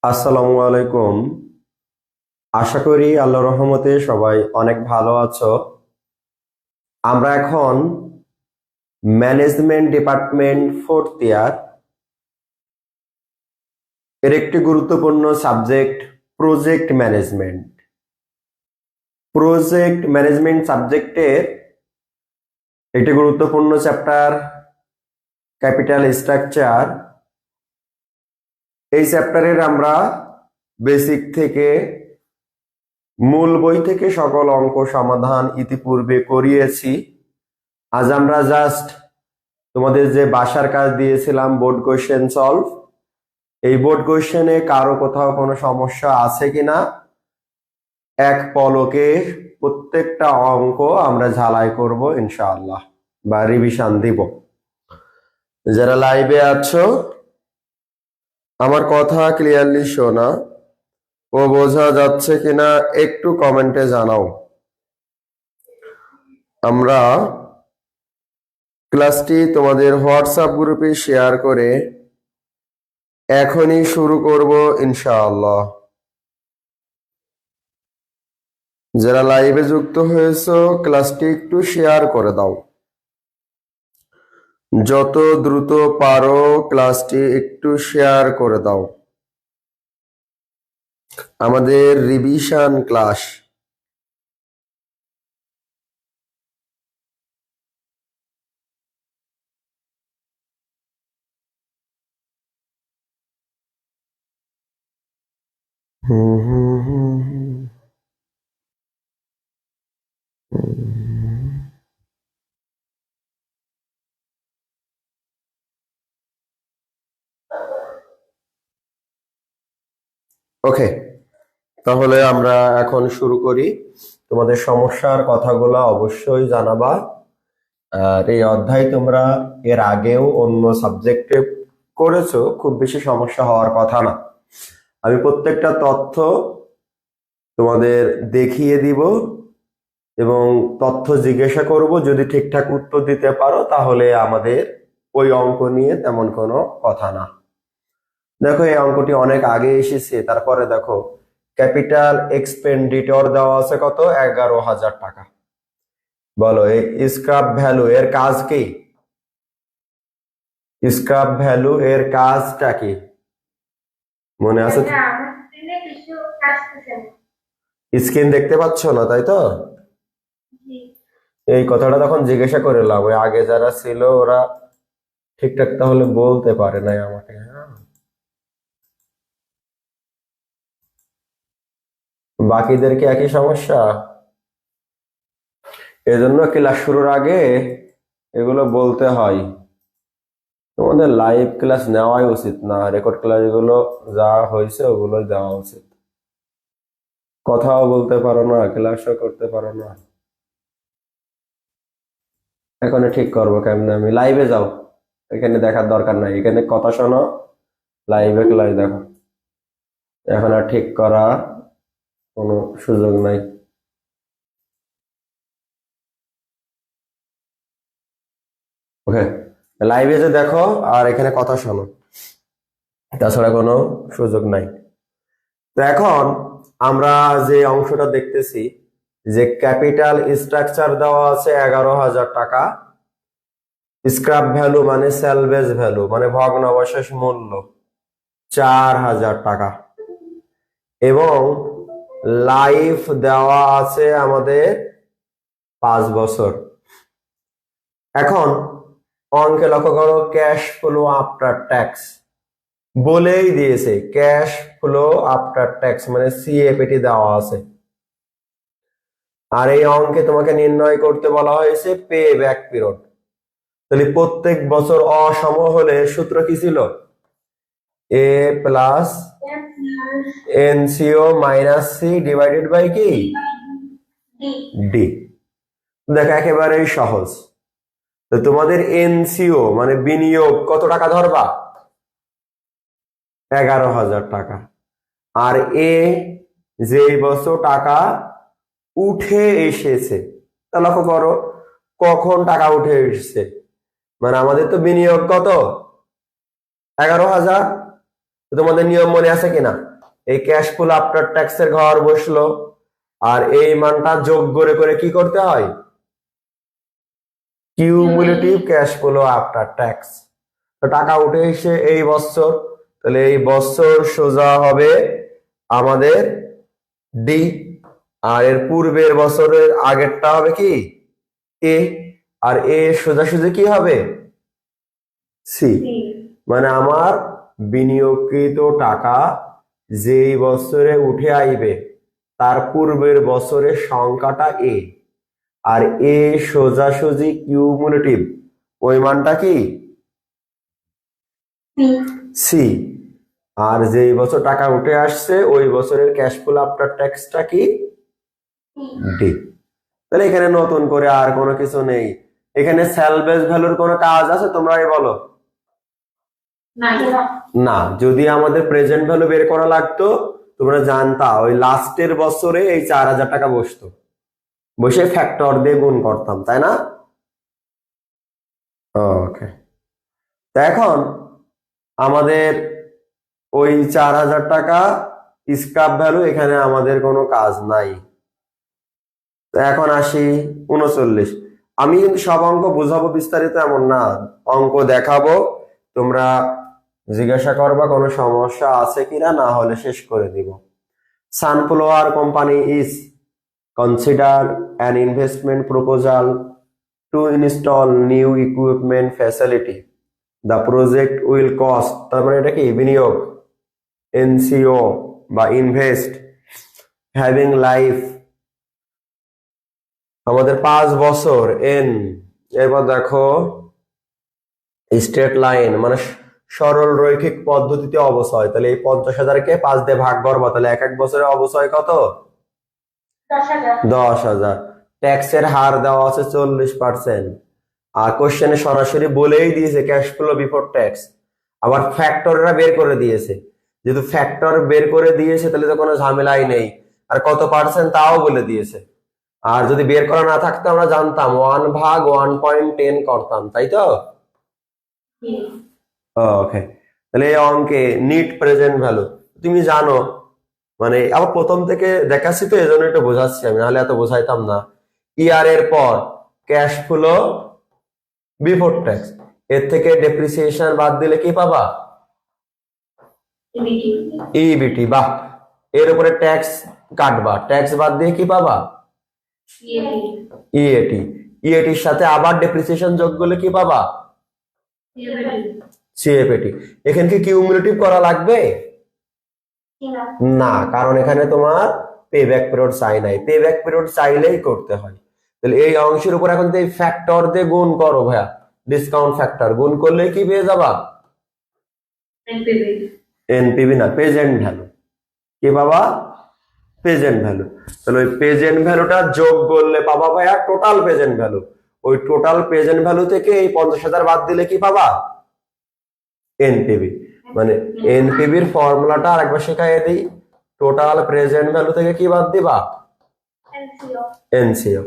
আসসালামু আলাইকুম। আশা করি আল্লাহর রহমতে সবাই অনেক ভালো আছো। আমরা এখন ম্যানেজমেন্ট ডিপার্টমেন্ট 4th ইয়ার এর একটি গুরুত্বপূর্ণ subject project management. Project management সাবজেক্টের একটি গুরুত্বপূর্ণ চ্যাপ্টার ক্যাপিটাল স্ট্রাকচার। এই চ্যাপ্টারের আমরা বেসিক থেকে মূল বই থেকে সকল অঙ্ক সমাধান ইতিপূর্বে করিয়েছি। আজ আমরা জাস্ট তোমাদের যে বাসার কাজ দিয়েছিলাম বোর্ড কোশ্চেন সলভ, এই বোর্ড কোশ্চেনে কারো কোথাও কোনো সমস্যা আছে কিনা এক পলকে প্রত্যেকটা অঙ্ক আমরা ঝালাই করব ইনশাআল্লাহ, বা রিভিশন দিব। যারা লাইভে আছো আমার কথা ক্লিয়ারলি শোনা ও বোঝা যাচ্ছে কিনা একটু কমেন্টে জানাও। আমরা ক্লাসটি তোমাদের হোয়াটসঅ্যাপ গ্রুপে শেয়ার করে এখনই শুরু করব ইনশাআল্লাহ। যারা লাইভে যুক্ত হয়েছো ক্লাসটি একটু শেয়ার করে দাও, যত দ্রুত পারো ক্লাসটি একটু শেয়ার করে দাও। আমাদের রিভিশন ক্লাস। হুম হুম হুম হুম। ওকে, তাহলে আমরা এখন শুরু করি। তোমাদের সমস্যার কথাগুলো অবশ্যই জানাবা। আর এই অধ্যায় তোমরা এর আগেও অন্য সাবজেক্টে করেছো, খুব বেশি সমস্যা হওয়ার কথা না। আমি প্রত্যেকটা তথ্য তোমাদের দেখিয়ে দিব এবং তথ্য জিজ্ঞাসা করব, যদি ঠিকঠাক উত্তর দিতে পারো তাহলে আমাদের ওই অঙ্ক নিয়ে তেমন কোনো কথা না। দেখো এই অঙ্কটি অনেক আগে এসেছে, তারপরে দেখো ক্যাপিটাল এক্সপেন্ডিটর দেওয়া আছে কত, 11,000 টাকা। বলো এই স্ক্র্যাপ ভ্যালু এর কাজ কি? স্ক্র্যাপ ভ্যালু এর কাজটা কি মনে আছে? স্ক্রিন দেখতে পাচ্ছ না তাই তো? এই কথাটা তখন জিজ্ঞাসা করলাম, ওই আগে যারা ছিল ওরা ঠিকঠাক তাহলে বলতে পারে নাই আমাকে। হ্যাঁ, বাকিদের কি একই সমস্যা? এজন্য ক্লাস শুরুর আগে এগুলো বলতে হয়। তোমাদের লাইভ ক্লাস নেওয়াই উচিত না, রেকর্ড ক্লাস গুলো যা হয়েছে ওগুলো দেওয়া উচিত। কথাও বলতে পারো না, ক্লাসও করতে পারো না, এখন ঠিক করবো কেমনে? আমি লাইভে যাও, এখানে দেখার দরকার নাই, এখানে কথা শোনো, লাইভে ক্লাস দেখো। এখন আর ঠিক করা কোনো সুযোগ নাই। ওকে, লাইভে যে দেখো আর এখানে কথা শোনো, তাছাড়া কোনো সুযোগ নাই। তো এখন আমরা যে অংশটা দেখতেছি যে ক্যাপিটাল স্ট্রাকচার দেওয়া আছে 11,000 টাকা, স্ক্র্যাপ ভ্যালু মানে স্যালভেজ ভ্যালু মানে ভগ্নাবশেষ মূল্য 4,000 টাকা, এবং লাইফ দেওয়া আছে আমাদের 5 বছর। এখন অঙ্কে লক্ষ্য করো ক্যাশ ফ্লো আফটার ট্যাক্স বলেই দিয়েছে, ক্যাশ ফ্লো আফটার ট্যাক্স মানে সিএফএটি দেওয়া আছে। আর এই অঙ্কে তোমাকে নির্ণয় করতে বলা হয়েছে পে ব্যাক পিরিয়ড। তাহলে প্রত্যেক বছর অসম হলে সূত্র কি ছিল? A plus NCO minus C divided by কি ডি। দেখো একেবারেই সহজ। তো তোমাদের এনসিও মানে বিনিয়োগ কত টাকা ধরবা? 11,000 টাকা। আর এ যেই বছর টাকা উঠে এসেছে, তা লক্ষ্য করো কখন টাকা উঠে এসেছে, মানে আমাদের তো বিনিয়োগ কত, 11,000। তোমাদের নিয়ম মনে আছে কিনা, এই ক্যাশ ফ্লো আফটার ট্যাক্সের ঘর বসলো, আর এই মানটা যোগ করে করে কি করতে হয়, cumulative cash flow after tax. তো টাকা উঠে এসে এই বছর, তাহলে এই বছর সোজা হবে আমাদের ডি, আর এর পূর্বের বছরের আগেরটা হবে কি এ, আর এ সোজাসুজি কি হবে সি। মানে আমার বিনিয়োগকৃত টাকা যেই বছরে উঠে আইবে তার পূর্বের বছরের সংখ্যাটা এ, আর এ সোজাসুজি কিউমুলেটিভ, ওই মানটা কি সি। আর যেই বছর টাকা উঠে আসছে ওই বছরের ক্যাশ ফ্লো আফটার ট্যাক্সটা কি ডি। তাহলে এখানে নতুন করে আর কোনো কিছু নেই। এখানে স্যালভেজ ভ্যালুর কোনো কাজ আছে তোমরাই বলো। না, যদি আমাদের প্রেজেন্ট ভ্যালু বের করা লাগতো তোমরা জানতা ওই লাস্টের বছরে এই 4,000 টাকা বসতো, বসে ফ্যাক্টর দিয়ে গুণ করতাম, তাই না? ওকে, তো এখন আমাদের ওই 4,000 টাকা স্ক্র্যাপ ভ্যালু, এখানে আমাদের কোনো কাজ নাই। তো এখন আসি 39। আমি কিন্তু সব অঙ্ক বুঝাবো বিস্তারিত এমন না, অঙ্ক দেখাবো, তোমরা জিজ্ঞাসা করবা কোনো সমস্যা আছে কিনা, না হলে শেষ করে দিব। Sunflower company is consider an investment proposal to install new equipment facility. The project will cost, তার মানে এটা কি বিনিয়োগ, এনসিও বা ইনভেস্ট, হ্যাভিং লাইফ আমাদের 5 বছর, এন। এরপর দেখো স্ট্রেট লাইন মানে সরল রৈখিক পদ্ধতিতে অবচয়, তাহলে এই 50,000-কে 5 দিয়ে ভাগ করবো, তাহলে এক এক বছরে অবচয় কত, 10,000। ট্যাক্সের হার দেওয়া আছে 40%, আর কোশ্চেনে সরাসরি বলেই দিয়েছে ক্যাশ ফ্লো বিফোর ট্যাক্স। আবার ফ্যাক্টররা বের করে দিয়েছে, যেহেতু ফ্যাক্টর বের করে দিয়েছে তাহলে তো কোনো ঝামেলাই নেই, আর কত পার্সেন্ট তাও বলে দিয়েছে। আর যদি বের করা না থাকতো আমরা জানতাম 1/1.10 করতাম, তাই তো? ওকে, তাহলে এই অঙ্কে নিট প্রেজেন্ট ভ্যালু তুমি জানো, মানে আবার প্রথম থেকে দেখাচ্ছি তো এজন্য একটু বোঝাচ্ছি আমি, নাহলে এত বোঝাইতাম না। ইয়ার এর পর ক্যাশ ফ্লো বিফোর ট্যাক্স, এর থেকে ডেপ্রিসিয়েশন বাদ দিলে কি পাবা, ইবিটি। বাহ, এর উপরে ট্যাক্স কাটবা, ট্যাক্স বাদ দিয়ে কি পাবা, ইএটি। ইএটির সাথে আবার ডেপ্রিসিয়েশন যোগ করলে কি পাবা, সিএফএটি। এখানে কি কিউমুলেটিভ করা লাগবে না, কারণ এখানে তোমার পে ব্যাক পিরিয়ড চাই নাই, পে ব্যাক পিরিয়ড চাইলেই করতে হয়। তাহলে এই অংশের উপর এখন এই ফ্যাক্টর দিয়ে গুণ করো ভাইয়া, ডিসকাউন্ট ফ্যাক্টর গুণ করলে কি পেয়ে যাবা, এনপিভি না প্রেজেন্ট ভ্যালু। কি বাবা, প্রেজেন্ট ভ্যালু। তাহলে ওই প্রেজেন্ট ভ্যালুটা যোগ করলে পাবা ভাইয়া টোটাল প্রেজেন্ট ভ্যালু। ওই টোটাল প্রেজেন্ট ভ্যালু থেকে এই 50,000 বাদ দিলে কি পাবা, এনপিভি। মানে এনপিভির ফর্মুলাটা আরেকবার শেখাইয়ে দিই, টোটাল প্রেজেন্ট ভ্যালু থেকে কি বাদ দিবা, এনসিও।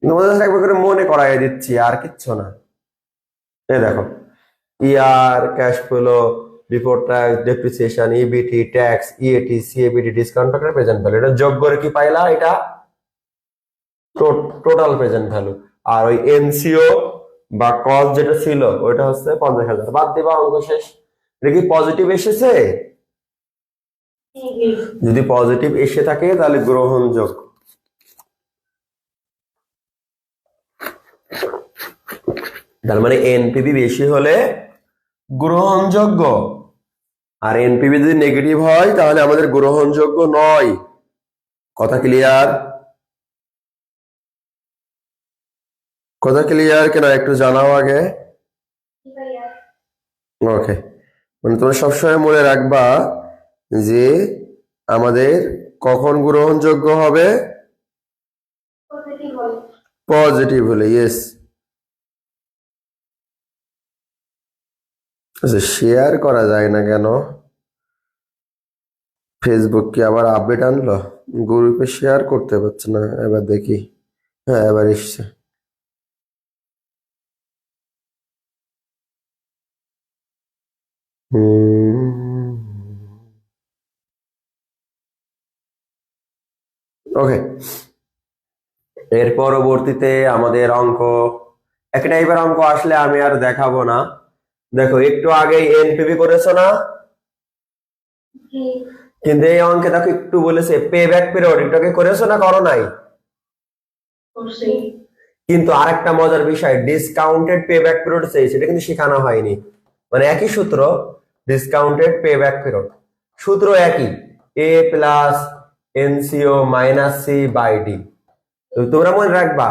তোমাদের একবার করে মনে করাই দিচ্ছি, আর কিচ্ছু না। এই দেখো, year cash flow before tax, depreciation, EBT, tax, EAT, CABT, discount factor, present value, এটা যোগ করে কি পাইলা, এটা টোটাল প্রেজেন্ট ভ্যালু। আর ওই এনসিও বা কস্ট যেটা ছিল ওইটা হচ্ছে 50,000, বাদ দিবা, অঙ্ক শেষ। এটা কি পজিটিভ এসেছে, যদি পজিটিভ এসে থাকে তাহলে গ্রহণযোগ্য। তার মানে এনপিভি বেশি হলে গ্রহণযোগ্য, আর এনপিভি যদি নেগেটিভ হয় তাহলে আমাদের গ্রহণযোগ্য নয়। কথা ক্লিয়ার, কথা ক্লিয়ার কেন একটু জানাও আগে। ওকে, মানে তোমরা সবসময় মনে রাখবা যে আমাদের কখন গ্রহণযোগ্য হবে, পজিটিভ হলে। ইয়েস, আচ্ছা শেয়ার করা যায় না কেন, ফেসবুক কি আবার আপডেট আনলো, গ্রুপে শেয়ার করতে পারছে না, এবার দেখি। হ্যাঁ এবার এসছে। ওকে, এর পরবর্তীতে আমাদের অঙ্ক, এক টাইপের অঙ্ক আসলে আমি আর দেখাবো না। দেখো একটু আগে এনপিভি করেছো না, কিন্তু এই অঙ্কে দেখো একটু বলেছে পে ব্যাক পিরিয়ড, এটাকে করেছো না করো নাই? কিন্তু আরেকটা মজার বিষয়, ডিসকাউন্টেড পে ব্যাক পিরিয়ড চেয়েছে, এটা কিন্তু শেখানো হয়নি। মানে একই সূত্র, ডিসকাউন্টেড পে ব্যাক পিরিয়ড, সূত্র একই, A plus NCO minus C by D. তো তোমরা মনে রাখবা,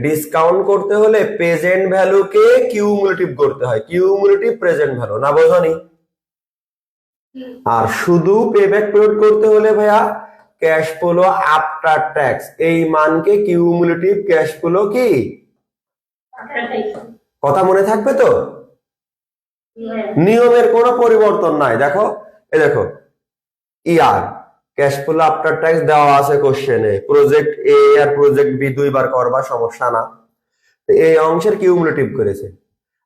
ডিসকাউন্ট করতে হলে প্রেজেন্ট ভ্যালুকে কিউমুলেটিভ করতে হয়, কিউমুলেটিভ প্রেজেন্ট ভ্যালু, না বোঝনি? আর শুধু পেব্যাক পিরিয়ড করতে হলে ভাইয়া ক্যাশ ফ্লো আফটার ট্যাক্স, এই মানকে কিউমুলেটিভ ক্যাশ ফ্লো কি, কথা মনে থাকবে তো? নিয়মের কোনো পরিবর্তন নাই। দেখো এই দেখো, year cash flow after tax দেওয়া আছে কোশ্চেনে, প্রজেক্ট এ আর প্রজেক্ট বি দুইবার করবা, সমস্যা না। এই অংশের কিউমুলেটিভ করেছে।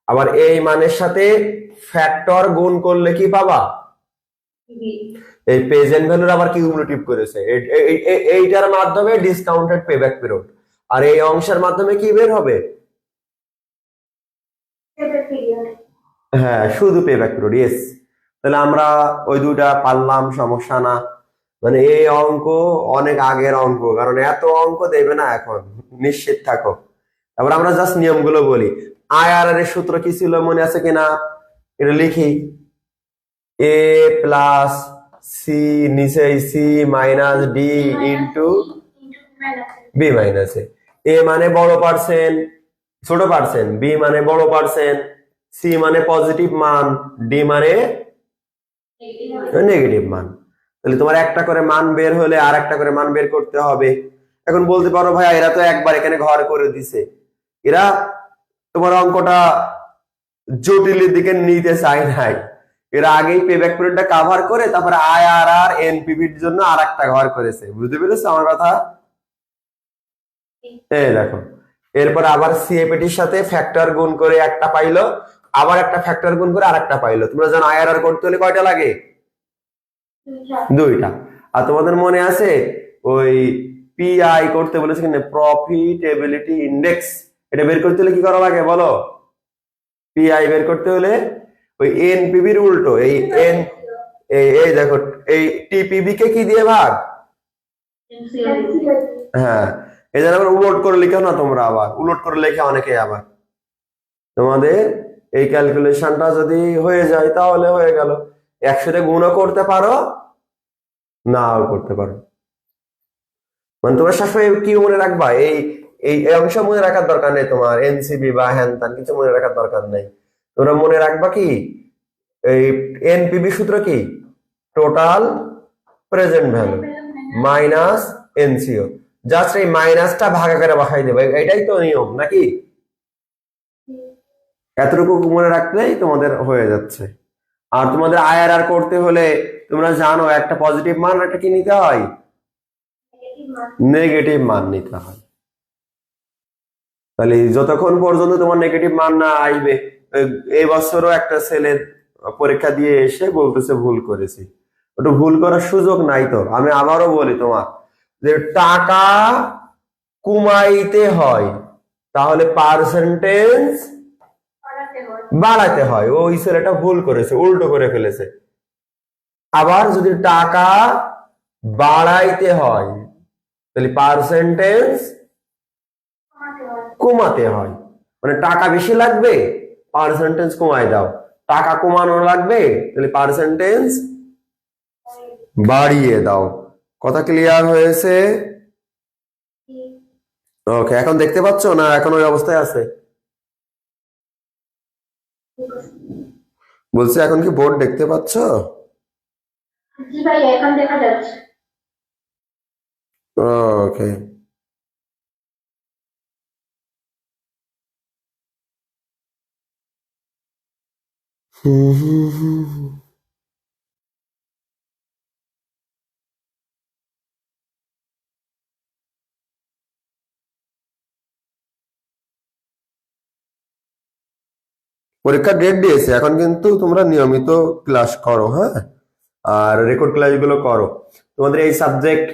আবার এই মানের সাথে ফ্যাক্টর গুণ করলে কি পাবা, এই প্রেজেন্ট ভ্যালুর আবার কিউমুলেটিভ করেছে। এইটার মাধ্যমে ডিসকাউন্টেড পেব্যাক পিরিয়ড, আর এই অংশের মাধ্যমে কি বের হবে, হ্যাঁ শুধু পেব্যাক পিরিয়ড। ইয়েস, তাহলে আমরা ওই দুইটা পারলাম, সমস্যা না। মানে এই অঙ্ক অনেক আগের অঙ্ক, কারণ এত অঙ্ক দেবে না এখন, নিশ্চিত থাকো। তারপর আমরা জাস্ট নিয়মগুলো বলি। আইআরআর এর সূত্র কি ছিল মনে আছে কিনা, এটা লিখি, এ প্লাস সি, নিচে C minus D into B minus A মানে বড় পার্সেন্ট, ছোট পার্সেন্ট, বি মানে বড় পার্সেন্ট, সি মানে পজিটিভ মান, ডি মানে নেগেটিভ মান। তাহলে তোমার একটা করে মান বের হলে আর একটা করে মান বের করতে হবে। এখন বলতে পারো ভাইয়া এরা তো একবার এখানে ঘর করে দিছে, এরা তোমার অঙ্কটা জটিলের দিকে নিতে চায় নাই, এরা আগেই পেব্যাক পিরিয়ডটা কভার করে তারপরে আইআরআর এনপিভির জন্য আরেকটা ঘর করেছে। বুঝতে পেরেছো আমার কথা? এই দেখো, এরপর আবার সিএপিটির সাথে ফ্যাক্টর গুণ করে একটা পাইলো, আবার একটা ফ্যাক্টর গুণ করে আরেকটা পাইলো। তোমরা জানো আইআরআর করতে হলে কয়টা লাগে, দুইটা। আর তোমাদের মনে আছে ওই পিআই করতে বলেছে কিনা, প্রফিটেবিলিটি ইন্ডেক্স, এটা বের করতে হলে কি করা লাগে বলো? পিআই বের করতে হলে ওই এনপিভির উল্টো, এই এন, এই দেখো এই টিপিবি কে কি দিয়ে ভাগ, হ্যাঁ এই জন্য আবার উলট করে লিখো না তোমরা, আবার উলট করে লেখে অনেকে। আবার তোমাদের এই ক্যালকুলেশনটা যদি হয়ে যায় তাহলে হয়ে গেল, একসাথে গুণও করতে পারো নাও করতে পারো। মানে তোমরা সবসময় কি মনে রাখবা, এই এই এই অংশ মনে রাখার দরকার নেই, তোমার এনসিবি বা হ্যান ত্যান কিছু মনে রাখার দরকার নেই। তোমরা মনে রাখবা কি, এই এনপিবি সূত্র কি, total present value minus NCO, just এই মাইনাসটা ভাগাকারে বসাই দেবে, এটাই তো নিয়ম নাকি? এতটুকু মনে রাখলেই তোমাদের হয়ে যাচ্ছে। আর তোমাদের আইআরআর করতে হলে তোমরা জানো একটা পজিটিভ মান একটা কি নিতে হয়, নেগেটিভ মান নিতে হয়। তাহলে যতক্ষণ পর্যন্ত তোমার নেগেটিভ মান না আসবে, এই বছরও একটা ছেলে পরীক্ষা দিয়ে এসে বলতেছে ভুল করেছি, ওটা ভুল করার সুযোগ নাই। তো আমি আবারও বলি তোমার, যে টাকা কমাইতে হয় তাহলে পার্সেন্টেজ বাড়াতে হয়, ওই ছেলেটা ভুল করেছে, উল্টো করে ফেলেছে। আবার যদি টাকা বাড়াইতে হয় তাহলে পার্সেন্টেজ কমাতে হয়। মানে টাকা বেশি লাগবে, পার্সেন্টেজ কমায় দাও, টাকা কমানো লাগবে তাহলে পার্সেন্টেজ বাড়িয়ে দাও। কথা ক্লিয়ার হয়েছে? ওকে, এখন দেখতে পাচ্ছ না এখন ওই অবস্থায় আছে? বলছি এখন কি বোর্ড দেখতে পাচ্ছ? জি ভাই, এখন দেখা যাচ্ছে। ওকে, হুম হুম হুম। পরীক্ষার ডেট দিয়েছে, এখন কিন্তু তোমরা নিয়মিত ক্লাস করো, হ্যাঁ, আর রেকর্ড ক্লাসগুলো করো। তোমাদের এই সাবজেক্ট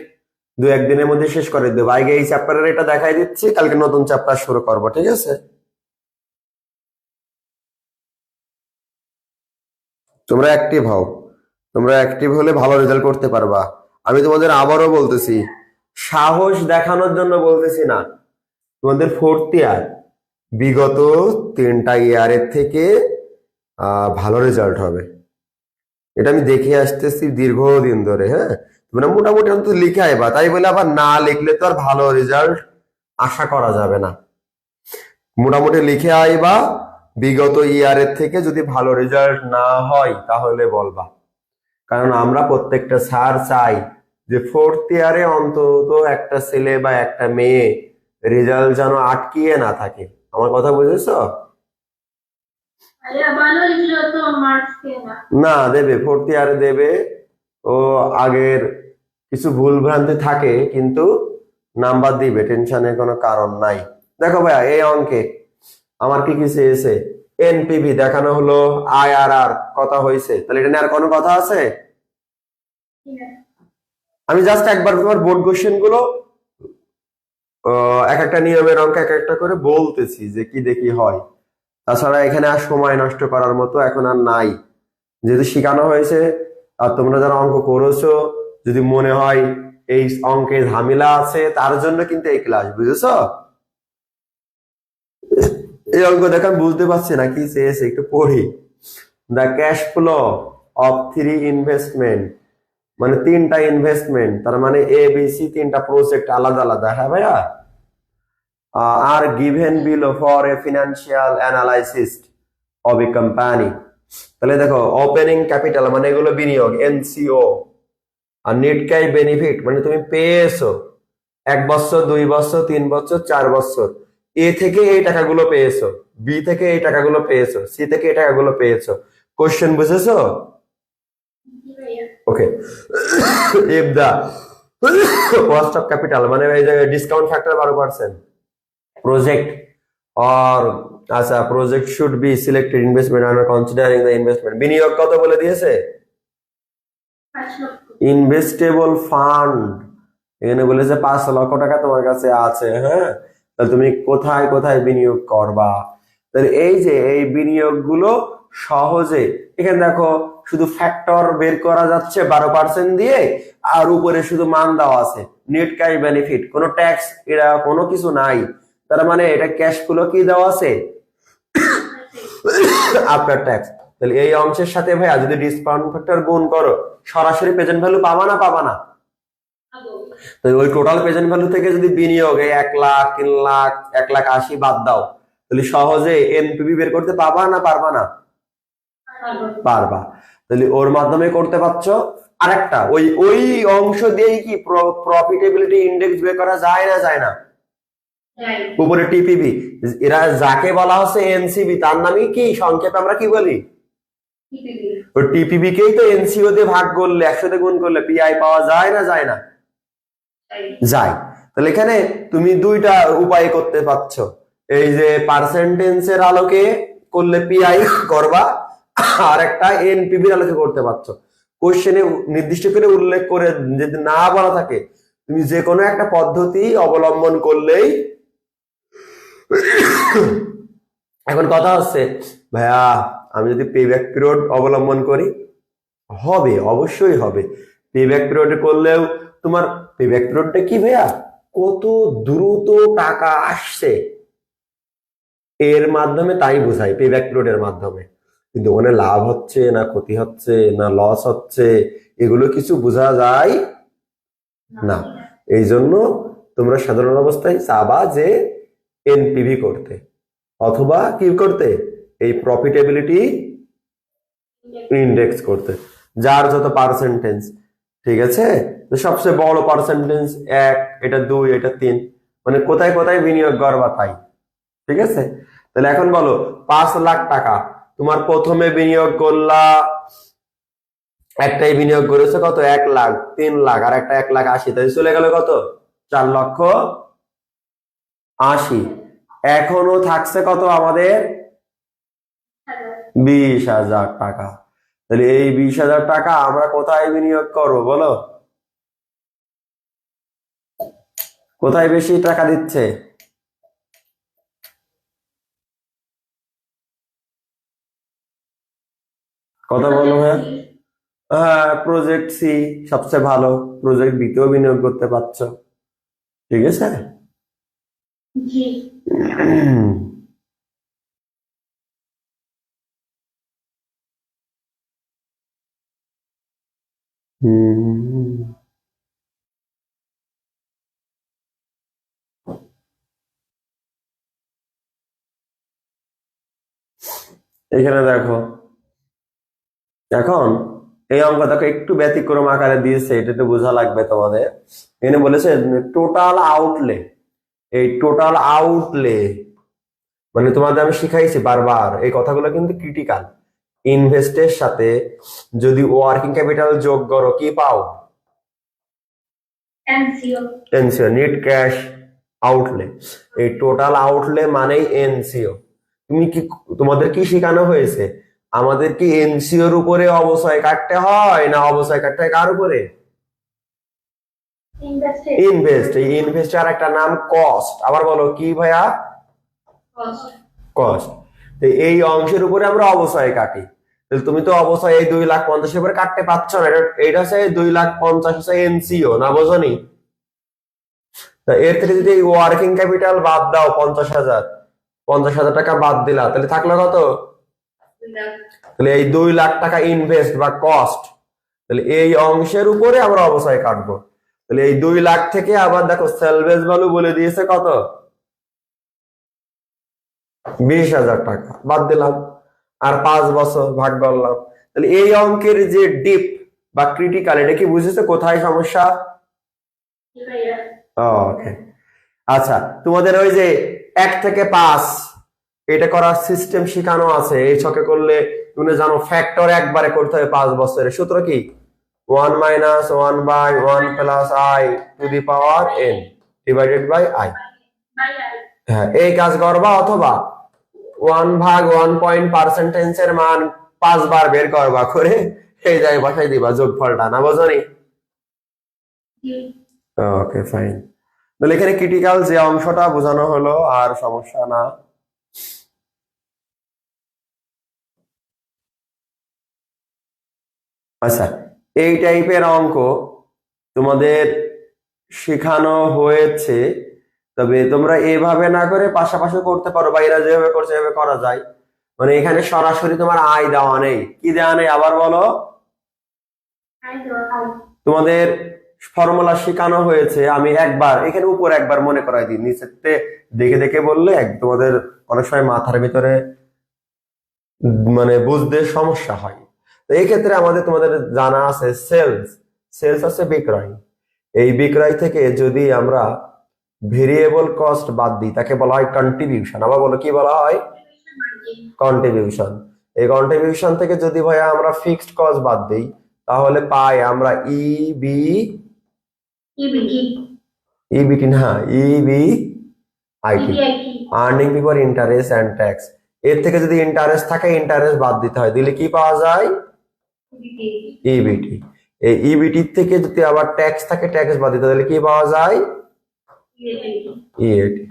2-1 দিনের মধ্যে শেষ করে দেবো। আগে এই চ্যাপ্টারের এটা দেখাই দিচ্ছি, কালকে নতুন চ্যাপ্টার শুরু করবো, ঠিক আছে? তোমরা অ্যাক্টিভ হও, তোমরা অ্যাক্টিভ হলে ভালো রেজাল্ট করতে পারবা। আমি তোমাদের আবারও বলতেছি, সাহস দেখানোর জন্য বলতেছি না, তোমাদের 4th ইয়ার বিগত 3টা ইয়ারের থেকে ভালো রেজাল্ট হবে, এটা আমি দেখে আসতেছি দীর্ঘদিন ধরে। হ্যাঁ, তোমরা মোটামুটি অন্তত লিখে আইবা, তাই বলে আবার না লিখলে তো আর ভালো রেজাল্ট আশা করা যাবে না। মোটামুটি লিখে আইবা, বিগত ইয়ারের থেকে যদি ভালো রেজাল্ট না হয় তাহলে বলবা। কারণ আমরা প্রত্যেকটা স্যার চাই যে 4th ইয়ারে অন্তত একটা ছেলে বা একটা মেয়ে রেজাল্ট যেন আটকিয়ে না থাকে। আমার কথা বুঝেছো? ভাইয়া ভালো লিখলেও তো মার্কস দেয় না। না, দেবে, 4th ইয়ারে দেবে। ও আগের কিছু ভুল ভ্রান্তি থাকে কিন্তু নাম্বার দিবে, টেনশনের কোনো কারণ নাই। দেখো ভাইয়া, এই অঙ্কে আমার কি কি চেয়েছে, এনপিভি দেখানো হলো, আইআরআর কথা হয়েছে, তাহলে এটা নিয়ে আর কোনো কথা আছে? ঠিক আছে। আমি জাস্ট একবার তোমার বোর্ড কোশ্চেন গুলো এক একটা নিয়মের অঙ্ক এক একটা করে বলতেছি যে কি দেখি হয়। তাছাড়া এখানে আর সময় নষ্ট করার মতো এখন আর নাই, যেহেতু শেখানো হয়েছে। আর তোমরা যারা অঙ্ক করেছো, যদি মনে হয় এই অঙ্কে ঝামেলা আছে, তার জন্য কিন্তু এই ক্লাস, বুঝেছো? এই অঙ্ক দেখে আমি বুঝতে পারছি না কি চেয়েছে, একটু পড়ি। The cash flow of 3 investment, মানে 3টা ইনভেস্টমেন্ট, তার মানে ABC 3টা প্রজেক্ট আলাদা আলাদা, হ্যাঁ ভাইয়া, are given below for a financial analysis of a company. তাহলে দেখো, ওপেনিং ক্যাপিটাল মানে এগুলো বিনিয়োগ, NCO, আর নেট ক্যাশ বেনিফিট মানে তুমি পেয়েছো 1 বছর, 2 বছর, 3 বছর, 4 বছর, এ থেকে এই টাকাগুলো পেয়েছো, বি থেকে এই টাকাগুলো পেয়েছো, সি থেকে এই টাকাগুলো পেয়েছো। কোশ্চেন বুঝেছো? জি ভাইয়া। Okay. If the cost of capital মানে এই যে ডিসকাউন্ট ফ্যাক্টর 12%, project or আচ্ছা, project should be selected investment under considering the investment. বিনিয়োগ কত বলে দিয়েছে? 5 লক্ষ। ইনভেস্টেবল ফান্ড এখানে বলেছে 5 লক্ষ টাকা তোমার কাছে আছে, হ্যাঁ, তাহলে তুমি কোথায় কোথায় বিনিয়োগ করবা? তাহলে এই যে এই বিনিয়োগ গুলো সহজে, এখানে দেখো শুধু ফ্যাক্টর বের করা যাচ্ছে 12% দিয়ে, আর উপরে শুধু মান দেওয়া আছে, নেট ক্যাশ বেনিফিট, কোনো ট্যাক্স এরা কোনো কিছু নাই, তার মানে এটা ক্যাশ ফ্লো কি দেওয়া আছে? After tax. তাহলে এই অংশের সাথে ভাইয়া যদি ডিসকাউন্ট ফ্যাক্টর গুণ করো, সরাসরি প্রেজেন্ট ভ্যালু পাবা না পাবা না? তো ওই টোটাল প্রেজেন্ট ভ্যালু থেকে যদি বিনিয়োগ 1 লাখ, 3 লাখ, 1,80,000 বাদ দাও, তাহলে সহজে এনপিভি বের করতে পারবা না পারবা না? পারবা। তাহলে ওর মাধ্যমে করতে পারছো। আরেকটা, ওই ওই অংশ দিয়েই কি প্রফিটেবিলিটি ইন্ডেক্স বের করা যায় না যায় না? উপরে টিপিবি, এরা যাকে বলা হচ্ছে এনসিবি, তার নামই কি সংক্ষেপে আমরা কি বলি? ওই টিপিবি কেই তো এনসিও দিয়ে ভাগ করলে, 100 দিয়ে গুণ করলে পিআই পাওয়া যায় না যায় না? যায়। তাহলে এখানে তুমি 2টা উপায় করতে পারছো, এই যে পার্সেন্টেজের আলোকে করলে পিআই করবা, আর একটা এনপিভির আলোকে করতে পারছো। কোশ্চেনে নির্দিষ্ট করে উল্লেখ করে যদি না বলা থাকে, তুমি যে কোনো একটা পদ্ধতি অবলম্বন করলেই। এখন কথা হচ্ছে, ভাইয়া আমি যদি পেব্যাক পিরিয়ড অবলম্বন করি, হবে, অবশ্যই হবে। পেব্যাক পিরিয়ড করলেও তোমার পেব্যাক পিরিয়ডটা কি ভাইয়া, কত দ্রুত টাকা আসছে এর মাধ্যমে তাই বোঝায়, পেব্যাক পিরিয়ডের মাধ্যমে। কিন্তু ওখানে লাভ হচ্ছে না ক্ষতি হচ্ছে না লস হচ্ছে, এগুলো কিছু বোঝা যায় না। এই জন্য তোমরা সাধারণ অবস্থায় চাবা যে এনপিভি করতে, অথবা কি করতে, এই প্রফিটেবিলিটি ইন্ডেক্স করতে, যার যত পার্সেন্টেজ। ঠিক আছে, তো সবচেয়ে বড় পার্সেন্টেজ 1, এটা 2, এটা 3, মানে কোথায় কোথায় বিনিয়োগ করবা তাই। ঠিক আছে, তাহলে এখন বলো 5 লাখ টাকা তোমার প্রথমে বিনিয়োগ করলা, একটাই বিনিয়োগ করেছে কত, 1 লাখ, 3 লাখ, আর একটা 1,80,000, তাই চলে গেল কত, 4,80,000। এখনো থাকছে কত আমাদের, 20,000 টাকা। তাহলে এই 20,000 টাকা আমরা কোথায় বিনিয়োগ করবো বলো? কোথায় বেশি টাকা দিচ্ছে? কথা বলো ভাইয়া। হ্যাঁ, প্রজেক্ট সি সবচেয়ে ভালো, প্রজেক্ট বিতেও বিনিয়োগ করতে পারছো। ঠিক আছে। জি। হুম, এখানে দেখো, এখন এই অঙ্কটাকে একটু ব্যতিক্রম আকারে দিয়েছে, এটা তো বোঝা লাগবে তোমাদের। এখানে বলেছে টোটাল আউটলে। এই টোটাল আউটলে মানে তোমাদের আমি শিখাইছি বারবার, এই কথাগুলো কিন্তু ক্রিটিক্যাল। ইনভেস্টের সাথে যদি ওয়ার্কিং ক্যাপিটাল যোগ করো কি পাও? NCO. NCO, net cash outlay. এই টোটাল আউটলে মানেই এনসিও। তুমি কি, তোমাদের কি শেখানো হয়েছে? আমাদের কি এনসিওর উপরে অবশ্যই কাটতে হয় না অবশ্যই কাটতে হয় কার উপরে? ইনভেস্টেড। ইনভেস্ট। এই ইনভেস্ট আর একটা নাম কস্ট। আবার বলো কি ভাইয়া? কস্ট। কস্ট। এই অংশের উপরে আমরা অবশ্যই কাটি। তাহলে তুমি তো অবশ্যই এই 2,50,000 উপরে কাটতে পারছো না, এটা হচ্ছে 2,50,000 হচ্ছে এনসিও, না বোঝনি? এর থেকে যদি ওয়ার্কিং ক্যাপিটাল বাদ দাও 50,000 টাকা বাদ দিলা, তাহলে থাকলো কত? তাহলে এই 2,00,000 টাকা ইনভেস্ট বা কস্ট, তাহলে এই অংশের উপরে আমরা অবশ্যই কাটবো। তাহলে এই 2,00,000 থেকে আবার দেখো সেলভেজ ভ্যালু বলে দিয়েছে কত? 20,000 টাকা বাদ দিলাম, আর 5 বছর ভাগ করলাম। তাহলে এই অঙ্কের যে ডিপ বা ক্রিটিক্যাল, এটা কি বুঝেছো কোথায় সমস্যা? ওকে। আচ্ছা, তোমাদের ওই যে 1 থেকে 5 এটা করার সিস্টেম শেখানো আছে। এই ছকে করলে তুমি জানো ফ্যাক্টর একবারে করতে হবে 5 বছরের সূত্র কি? 1 - 1/1 + i to the power n divided by i। হ্যাঁ, এই কাজ করবা, অথবা 1/1 এর মান 5 বার বের করবা, করে এই জায়গায় বসাই দিবা যোগফলটা, না বোঝনি? Okay fine. তাহলে এখানে ক্রিটিক্যাল যে অংশটা বোঝানো হলো, আর সমস্যা না। আচ্ছা, এই টাইপের অঙ্ক তোমাদের শেখানো হয়েছে, তবে তোমরা এভাবে না করে পাশাপাশি করতে পারো, বা এরা যেভাবে করছে এভাবে করা যায়। মানে এখানে সরাসরি তোমার আয় দেওয়া নেই। কি দেওয়া নেই আবার বলো? তোমাদের ফর্মুলা শেখানো হয়েছে, আমি একবার এখানে উপর একবার মনে করাই দিই, নিচেতে দেখে দেখে বললে তোমাদের অনেক সময় মাথার ভিতরে মানে বুঝতে সমস্যা হয়। তো এই ক্ষেত্রে আমাদের তোমাদের জানা আছে সেলস। সেলস আছে বিক্রয়। এই বিক্রয় থেকে যদি আমরা ভেরিয়েবল কস্ট বাদ দিই, তাকে বলা হয় কন্ট্রিবিউশন। আবার বলো কি বলা হয়? কন্ট্রিবিউশন। এই কন্ট্রিবিউশন থেকে যদি ভাইয়া আমরা ফিক্সড কস্ট বাদ দিই, তাহলে পাই আমরা ইবিটি না, EBIT, earning before interest and tax. এর থেকে যদি ইন্টারেস্ট থাকে, ইন্টারেস্ট বাদ দিতে হয়, দিলে কি পাওয়া যায়? ইবিটি। এই ইবিটি থেকে যদি আবার ট্যাক্স থাকে, ট্যাক্স বাদ দিতে হয়, তাহলে কি পাওয়া যায়? ইএটি।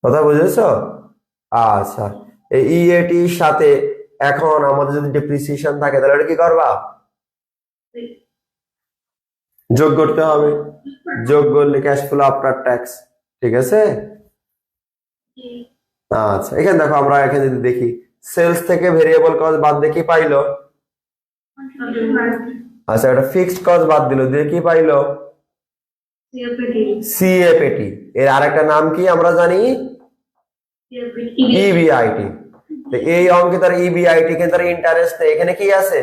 কথা বুঝেছো? আচ্ছা, এই ইএটির সাথে এখন আমাদের যদি ডেপ্রিসিয়েশন থাকে, তাহলে এটা কি করবা? যোগ করতে হবে। যোগ করলে ক্যাশ ফ্লো আফটার ট্যাক্স। ঠিক আছে। আচ্ছা, এখানে দেখো, আমরা এখানে যদি দেখি সেলস থেকে ভেরিয়েবল কস্ট বাদ দিয়ে কি পাইলো? আচ্ছা, এটা ফিক্সড কস্ট বাদ দিল, দিয়ে কি পাইলো? সিএফএটি। এর আরেকটা নাম কি আমরা জানি? ইবিআইটি। এই অঙ্কে তার ইবিআইটি, কিন্তু তার ইন্টারেস্ট নেই, এখানে কি আছে?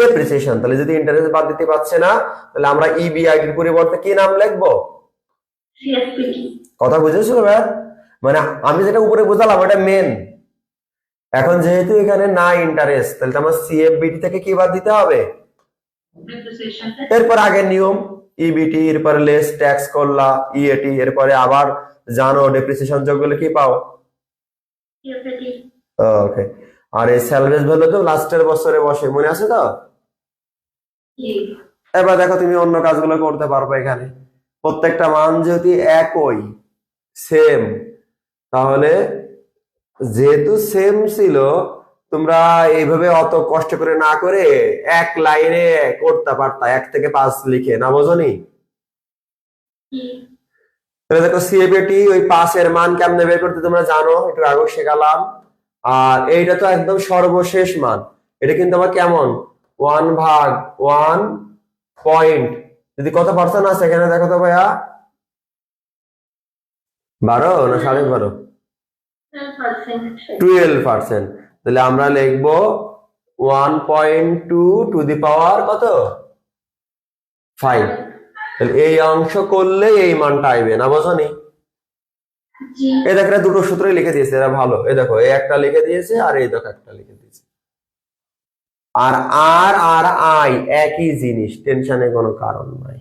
ডেপ্রিসিয়েশন। তাহলে যদি ইন্টারেস্ট বাদ দিতে পারছে না, তাহলে আমরা ইবিআইটির পরিবর্তে কি নাম লিখবো? কথা বুঝেছো ভাই? মানে আমি যেটা উপরে বোঝালাম ওটা মেন। এখন যেহেতু এখানে না ইন্টারেস্ট, তাহলে আমার সিএফবিটি থেকে কি বাদ দিতে হবে? এরপর আগের নিয়ম ইবিটি, এরপরে লেস ট্যাক্স করলা ইএটি, এরপরে আবার জানো ডেপ্রিসিয়েশন যোগ করলে কি পাও? ওকে। আর এই স্যালভেজ ভ্যালু তো লাস্টের বছরে বসে, মনে আছে তো? জি। এবার দেখো তুমি অন্য কাজগুলো করতে পারবে এখানে। প্রত্যেকটা মান যদি একই, সেম, তাহলে যেহেতু সেম ছিল, তোমরা এইভাবে অত কষ্ট করে না করে এক লাইনে করতে পারতা, 1 থেকে 5 লিখে, না বোঝনি? জি। তাহলে দেখো সিএফএটি ওই পাঁচের মান কেমনে বের করতে তোমরা জানো, একটু আগে শেখালাম। আর এইটা তো একদম সর্বশেষ মান, এটা কিন্তু আবার কেমন, 1/1 যদি কত পার্সেন্ট আছে এখানে দেখো তো ভাইয়া, 12 না 12.5? 12%। 12%। তাহলে আমরা লিখবো 1.2 টু দি পাওয়ার কত, 5। তাহলে এই অংশ করলে এই মানটা আইবে, না বোঝনি? জি। এই দেখো এরা দুটো সূত্রই লিখে দিয়েছে, এরা ভালো। এই দেখো এই একটা লিখে দিয়েছে আর এই দেখো একটা লিখে দিয়েছে। আর আর আর আই একই জিনিস, টেনশনের কোনো কারণ নাই।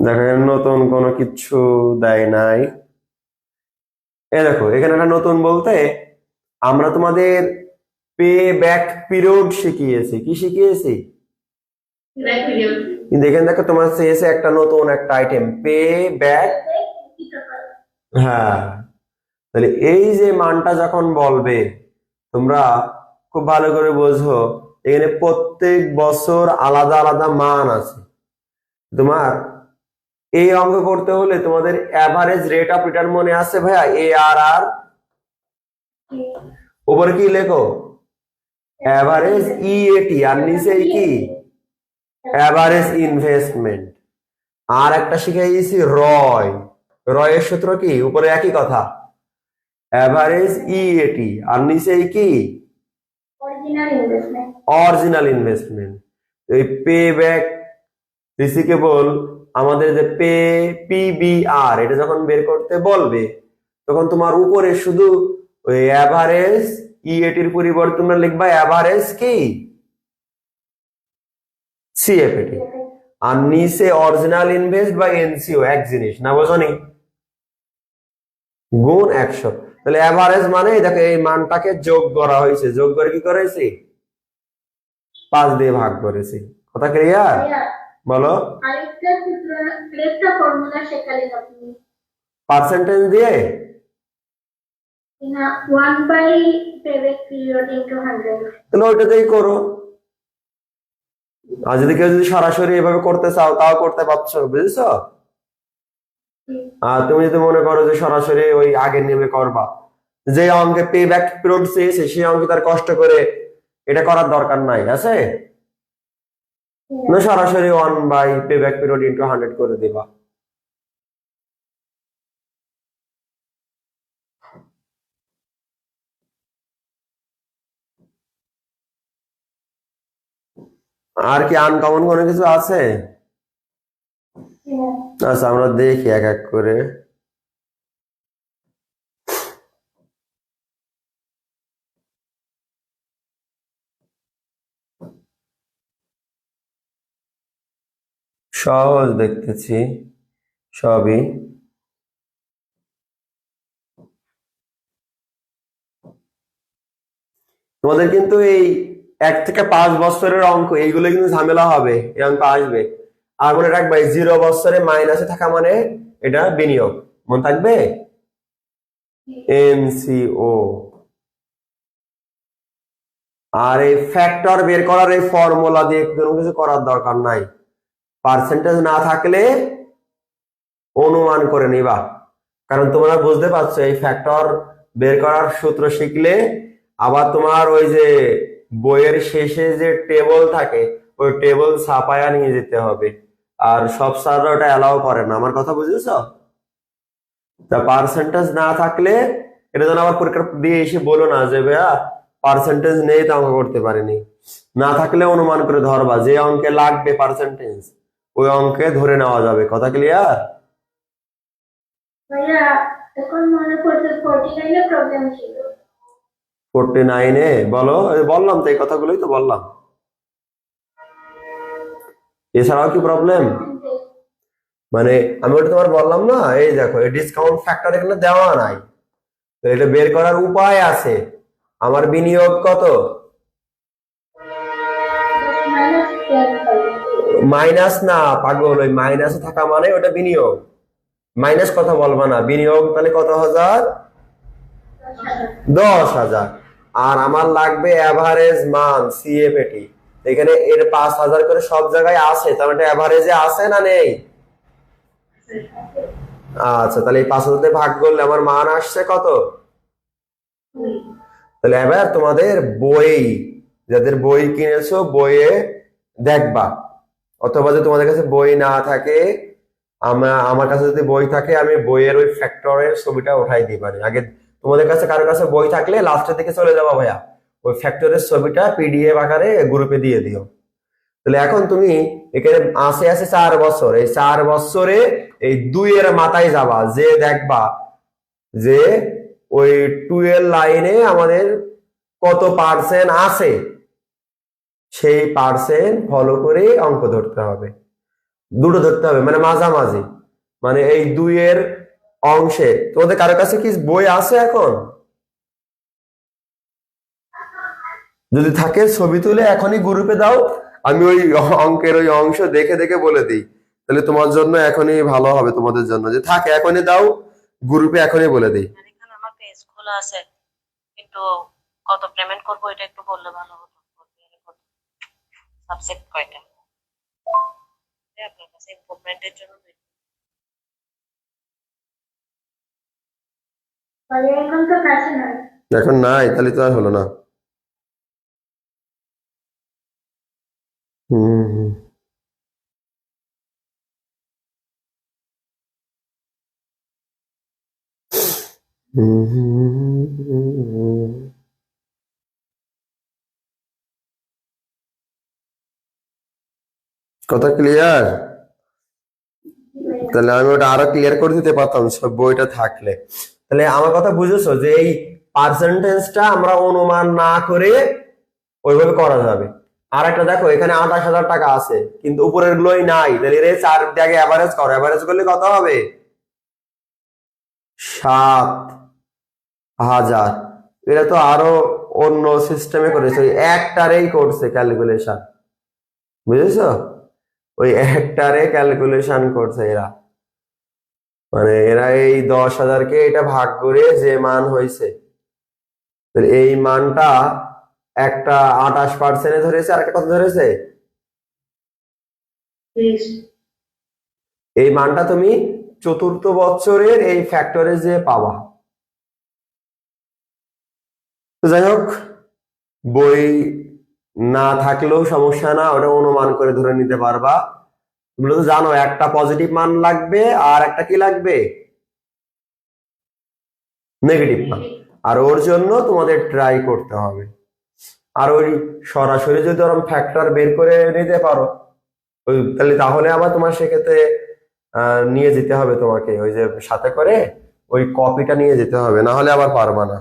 দেখো এখানে নতুন কোনো কিছু দেয় নাই। এই দেখো এখানে একটা নতুন বলতে আমরা তোমাদের পে ব্যাক পিরিয়ড শিখিয়েছি। কি শিখিয়েছি? Back period. কিন্তু এখানে দেখো তোমার চেয়েছে একটা নতুন একটা আইটেম, পে ব্যাক। হ্যাঁ, তাহলে এই যে মানটা যখন বলবে, তোমরা খুব ভালো করে বোঝো, এখানে প্রত্যেক বছর আলাদা আলাদা মান আছে। তোমার এই অঙ্ক করতে হলে তোমাদের অ্যাভারেজ রেট অফ রিটার্ন মনে আছে ভাইয়া, ARR, উপরে কি লেখো, অ্যাভারেজ EAT, আর নিচে কি, অ্যাভারেজ ইনভেস্টমেন্ট। আর একটা শিখাইছি রয়, রয়ের সূত্র কি, উপরে একই কথা, অ্যাভারেজ EAT, আর নিচে কি, অরিজিনাল ইনভেস্টমেন্ট। Original investment. এই পে ব্যাক রিসিকেবল, আমাদের যে পে PBR, এটা যখন বের করতে বলবে তখন তোমার উপরে শুধু ওই অ্যাভারেজ EAT-র পরিবর্তে তোমরা লিখবা অ্যাভারেজ কি, CFAT, আর নিচে অরিজিনাল ইনভেস্ট বা NCO, এক জিনিস, না বোঝনি? গুণ 100। তাহলে অ্যাভারেজ মানে দেখো এই মানটাকে যোগ করা হয়েছে, যোগ করে কি করেছি, 5 দিয়ে ভাগ করেছি। কথা ক্লিয়ার? বলো। আরেকটা ফর্মুলা শেখালেন আপনি পার্সেন্টেজ দিয়ে না, 1/payback period into 100। তাহলে ওইটাতেই করো। আর যদি কেউ যদি সরাসরি এভাবে করতে চাও তাও করতে পারছো, বুঝেছো? আর তুমি যদি মনে করো যে সরাসরি ওই আগের নিয়মে করবা, যে অঙ্কে পে ব্যাক পিরিয়ড চেয়েছে সেই অঙ্কে তার কষ্ট করে এটা করার দরকার নাই, আছে না, সরাসরি 1/pay back period into 100 করে দিবা। আর কি আনকমন কোনো কিছু আছে? আচ্ছা আমরা দেখি এক এক করে। সহজ দেখতেছি সবই। তোমাদের কিন্তু এই 1 থেকে 5 বছরের অঙ্ক এইগুলো কিন্তু ঝামেলা হবে, এই অঙ্ক আসবে। আর মনে রাখবে 0 বছরে মাইনাসে থাকা মানে এটা বিনিয়োগ, মনে থাকবে, NCO। আর এই ফ্যাক্টর বের করার এই ফর্মুলা দিয়ে কোনো কিছু করার দরকার নাই, পার্সেন্টেজ না থাকলে অনুমান করে নিবা। কারণ তোমরা বুঝতে পারছো এই ফ্যাক্টর বের করার সূত্র শিখলে আবার তোমার ওই যে বইয়ের শেষে যে টেবল থাকে ওই টেবল ছাপায়া নিয়ে যেতে হবে, আর সব স্যাররা ওটা অ্যালাউ করে না। আমার কথা বুঝেছো? তা পার্সেন্টেজ না থাকলে এটা যেন আবার পরীক্ষা দিয়ে এসে বলো না যে ভাইয়া পার্সেন্টেজ নেই তো অঙ্ক করতে পারিনি। না থাকলে অনুমান করে ধরবা, যে অঙ্কে লাগবে পার্সেন্টেজ ওই অঙ্কে ধরে নেওয়া যাবে। কথা ক্লিয়ার? ভাইয়া এখন মনে পড়ছে 49 এ প্রবলেম ছিল। 49-এ বলো, বললাম তো এই কথাগুলোই তো বললাম। এছাড়াও কি প্রবলেম? মানে আমি ওটা তোমার বললাম না, এই দেখো এই ডিসকাউন্ট ফ্যাক্টর এখানে দেওয়া নাই, তো এটা বের করার উপায় আছে। আমার বিনিয়োগ কত? মাইনাস না পাগল, ওই মাইনাসে থাকা মানে ওটা বিনিয়োগ। মাইনাস কথা বলবা না, বিনিয়োগ তাহলে কত হাজার? 10,000। আর আমার লাগবে অ্যাভারেজ মান সিএফএটি, এখানে এর 5,000 করে সব জায়গায় আছে, তার মানে অ্যাভারেজে আছে না নেই? আচ্ছা, তাহলে এই 5,000 দিয়ে ভাগ করলে আমার মান আসছে কত? তাহলে এবার তোমাদের বই, যাদের বই কিনেছো বইয়ে দেখবা, অথবা যদি তোমাদের কাছে বই না থাকে, আমার কাছে যদি বই থাকে আমি বইয়ের ওই ফ্যাক্টরের ছবিটা উঠাই দিই। মানে আগে তোমাদের কাছে কারোর কাছে বই থাকলে লাস্টের দিকে চলে যাবা ভাইয়া, ওই ফ্যাক্টরের ছবিটা পিডিএফ আকারে গ্রুপে দিয়ে দিও। তাহলে এখন তুমি এখানে আছে আছে 4 বছর, এই 4 বছরে এই 2 এর মাথায় যাবা, যে দেখবা যে ওই 12 লাইনে আমাদের কত পার্সেন্ট আছে, সেই পার্সেন্ট ফলো করে অঙ্ক ধরতে হবে। দুটো ধরতে হবে, মানে মাঝামাঝি, মানে এই 2 এর অংশে। তোমাদের কারো কাছে কি বই আছে এখন? যদি থাকে ছবি তুলে এখনই গ্রুপে দাও, আমি ওই অঙ্কের ওই অংশ দেখে দেখে বলে দিই, তাহলে তোমার জন্য এখনই ভালো হবে। তোমাদের জন্য যে থাকে এখনই দাও, গ্রুপে এখনই বলে দিই। এখানে আমার পেজ খোলা আছে, কিন্তু কত পেমেন্ট করবো এটা একটু বললে ভালো হতো। সাবজেক্ট কয়টা আপনার কাছে ইমপ্রুভমেন্টের জন্য? এখন তো কাছে নাই। এখন নাই, তাহলে তো আর হলো না। হুম। কথা ক্লিয়ার? তাহলে আমি ওটা আরো ক্লিয়ার করে দিতে পারতাম সব বইটা থাকলে। তাহলে আমার কথা বুঝেছো যে এই পার্সেন্টেজটা আমরা অনুমান না করে ওইভাবে করা যাবে। আর একটা দেখো, এখানে 28,000 টাকা আছে কিন্তু উপরের গুলোই নাই, তাহলে এর 4 দিয়ে আগে অ্যাভারেজ করো, অ্যাভারেজ করলে কত হবে? 7,000। এটা তো আরো অন্য সিস্টেমে করেছে, ওই একটারেই করছে ক্যালকুলেশন, বুঝেছো? ওই একটারে ক্যালকুলেশন করছে এরা, মানে এরা এই 10,000-কে এটা ভাগ করে যে মান হয়েছে, এই মানটা একটা 28% ধরেছে, আর একটা কত ধরেছে? এই মানটা তুমি চতুর্থ বছরের এই ফ্যাক্টরে যে পাবা। তো যাই হোক, বই না থাকলেও সমস্যা না, ওটা অনুমান করে ধরে নিতে পারবা। তুমি তো জানো একটা পজিটিভ মান লাগবে আর একটা কি লাগবে? নেগেটিভ মান। আর ওর জন্য তোমাদের ট্রাই করতে হবে। আর ওই সরাসরি যদি ওরকম ফ্যাক্টর বের করে নিতে পারো, ওই তাহলে আবার তোমার সেক্ষেত্রে নিয়ে যেতে হবে, তোমাকে ওই যে সাথে করে ওই কপিটা নিয়ে যেতে হবে, না হলে আবার পারবা না।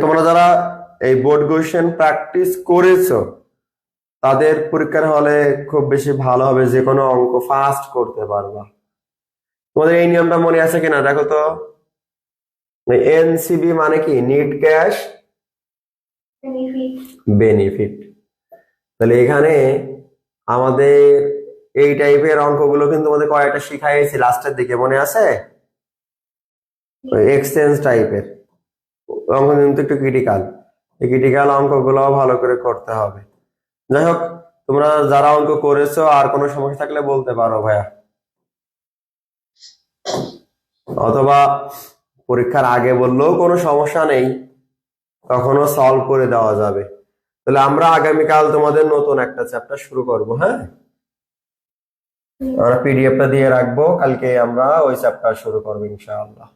তোমরা যারা এই বোর্ড কোশ্চেন প্র্যাকটিস করেছো, তাদের পরীক্ষার হলে খুব বেশি ভালো হবে, যে কোনো অঙ্ক ফাস্ট করতে পারবা। তোমাদের এই নিয়মটা মনে আছে কিনা দেখো তো। এনসিবি মানে কি? Net cash benefit. তাহলে এখানে আমাদের এই টাইপের অঙ্কগুলো কিন্তু আমাদের কয়েকটা শিখাইছি লাস্টের দিকে, মনে আছে? এক্সচেঞ্জ টাইপের অঙ্ক কিন্তু একটু ক্রিটিক্যাল, এই ক্রিটিক্যাল অঙ্কগুলো ভালো করে করতে হবে। যাই হোক, তোমরা যারা অঙ্ক করেছো আর কোনো সমস্যা থাকলে বলতে পারো ভাইয়া, অথবা পরীক্ষার আগে বললেও কোনো সমস্যা নেই, তখনও সলভ করে দেওয়া যাবে। তাহলে আমরা আগামীকাল তোমাদের নতুন একটা চ্যাপ্টার শুরু করব। হ্যাঁ, আমরা পিডিএফটা দিয়ে রাখবো, কালকে আমরা ওই চ্যাপ্টার শুরু করবো ইনশাআল্লাহ।